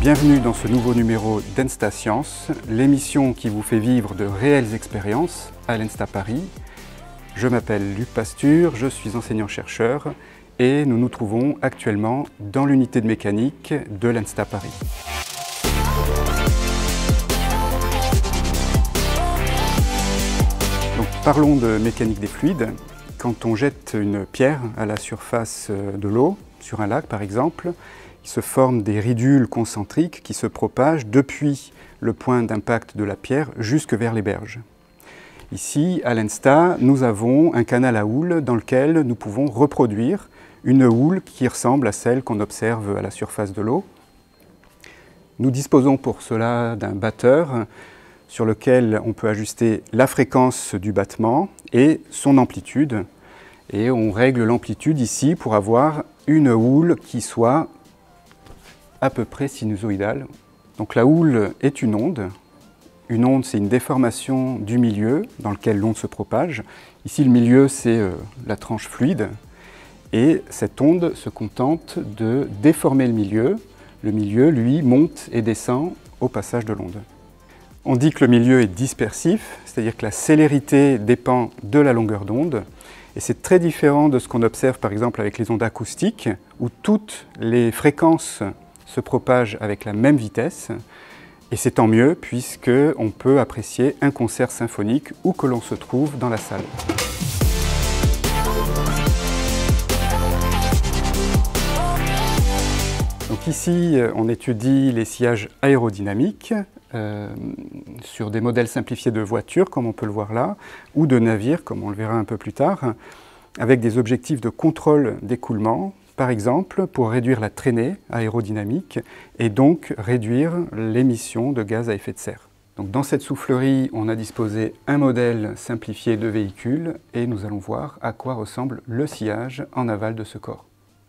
Bienvenue dans ce nouveau numéro d'Ensta Science, l'émission qui vous fait vivre de réelles expériences à l'Ensta Paris. Je m'appelle Luc Pasture, je suis enseignant-chercheur et nous nous trouvons actuellement dans l'unité de mécanique de l'Ensta Paris. Donc, parlons de mécanique des fluides. Quand on jette une pierre à la surface de l'eau, sur un lac par exemple, il se forment des ridules concentriques qui se propagent depuis le point d'impact de la pierre jusque vers les berges. Ici, à l'Ensta, nous avons un canal à houle dans lequel nous pouvons reproduire une houle qui ressemble à celle qu'on observe à la surface de l'eau. Nous disposons pour cela d'un batteur sur lequel on peut ajuster la fréquence du battement et son amplitude. Et on règle l'amplitude ici pour avoir une houle qui soit à peu près sinusoïdale. Donc la houle est une onde. Une onde, c'est une déformation du milieu dans lequel l'onde se propage. Ici, le milieu, c'est la tranche fluide. Et cette onde se contente de déformer le milieu. Le milieu, lui, monte et descend au passage de l'onde. On dit que le milieu est dispersif, c'est-à-dire que la célérité dépend de la longueur d'onde. Et c'est très différent de ce qu'on observe par exemple avec les ondes acoustiques, où toutes les fréquences se propagent avec la même vitesse. Et c'est tant mieux puisqu'on peut apprécier un concert symphonique où que l'on se trouve dans la salle. Donc ici, on étudie les sillages aérodynamiques sur des modèles simplifiés de voitures, comme on peut le voir là, ou de navires, comme on le verra un peu plus tard, avec des objectifs de contrôle d'écoulement, par exemple pour réduire la traînée aérodynamique et donc réduire l'émission de gaz à effet de serre. Donc dans cette soufflerie, on a disposé un modèle simplifié de véhicule et nous allons voir à quoi ressemble le sillage en aval de ce corps.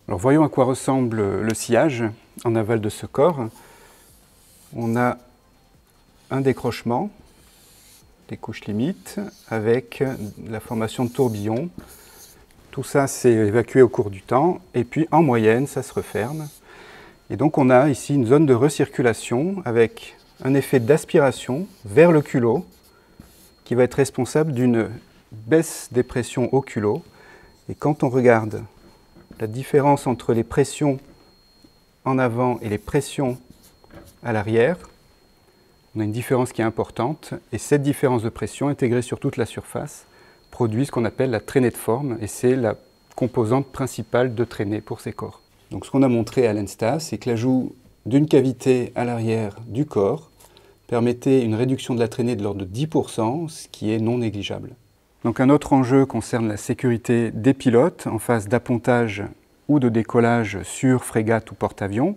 Alors voyons à quoi ressemble le sillage en aval de ce corps. On a un décrochement, des couches limites, avec la formation de tourbillons. Tout ça, c'est évacué au cours du temps, et puis en moyenne, ça se referme. Et donc on a ici une zone de recirculation avec un effet d'aspiration vers le culot, qui va être responsable d'une baisse des pressions au culot. Et quand on regarde la différence entre les pressions en avant et les pressions à l'arrière, on a une différence qui est importante, et cette différence de pression intégrée sur toute la surface produit ce qu'on appelle la traînée de forme, et c'est la composante principale de traînée pour ces corps. Donc ce qu'on a montré à l'Ensta, c'est que l'ajout d'une cavité à l'arrière du corps permettait une réduction de la traînée de l'ordre de 10%, ce qui est non négligeable. Donc un autre enjeu concerne la sécurité des pilotes en phase d'appontage ou de décollage sur frégate ou porte-avions.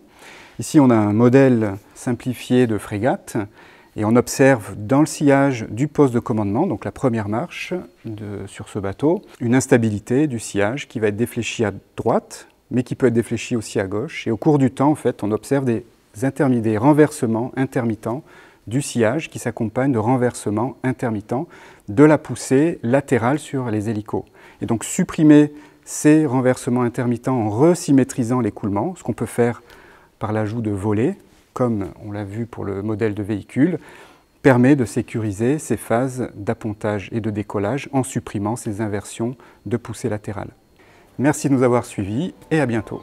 Ici, on a un modèle simplifié de frégate et on observe dans le sillage du poste de commandement, donc la première marche sur ce bateau, une instabilité du sillage qui va être défléchie à droite, mais qui peut être défléchie aussi à gauche. Et au cours du temps, en fait, on observe des renversements intermittents du sillage qui s'accompagnent de renversements intermittents de la poussée latérale sur les hélicos. Et donc supprimer ces renversements intermittents en resymétrisant l'écoulement, ce qu'on peut faire par l'ajout de volets, comme on l'a vu pour le modèle de véhicule, permet de sécuriser ces phases d'appontage et de décollage en supprimant ces inversions de poussée latérale. Merci de nous avoir suivis et à bientôt.